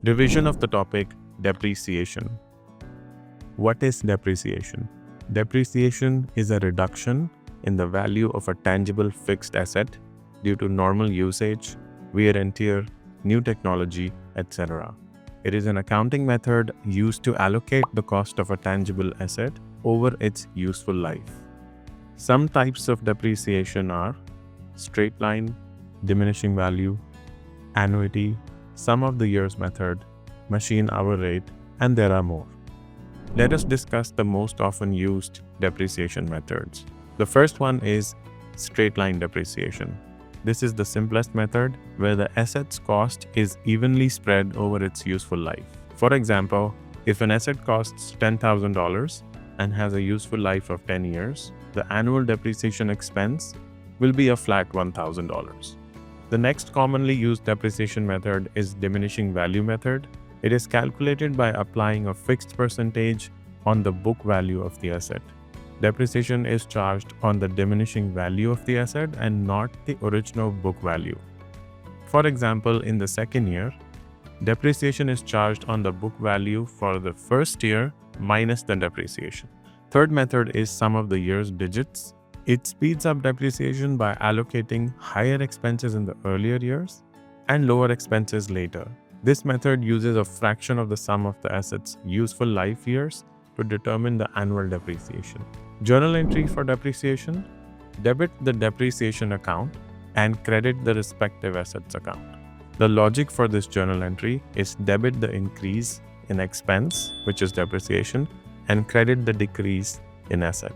Revision of the topic depreciation. What is depreciation? Depreciation is a reduction in the value of a tangible fixed asset due to normal usage, wear and tear, new technology, etc. It is an accounting method used to allocate the cost of a tangible asset over its useful life. Some types of depreciation are straight line, diminishing value, annuity, sum of the years method, machine hour rate, and there are more. Let us discuss the most often used depreciation methods. The first one is straight line depreciation. This is the simplest method where the asset's cost is evenly spread over its useful life. For example, if an asset costs $10,000 and has a useful life of 10 years, the annual depreciation expense will be a flat $1,000. The next commonly used depreciation method is diminishing value method. It is calculated by applying a fixed percentage on the book value of the asset. Depreciation is charged on the diminishing value of the asset and not the original book value. For example, in the second year, depreciation is charged on the book value for the first year minus the depreciation. Third method is sum of the year's digits. It speeds up depreciation by allocating higher expenses in the earlier years and lower expenses later. This method uses a fraction of the sum of the asset's useful life years to determine the annual depreciation. Journal entry for depreciation: debit the depreciation account and credit the respective assets account. The logic for this journal entry is debit the increase in expense, which is depreciation, and credit the decrease in asset.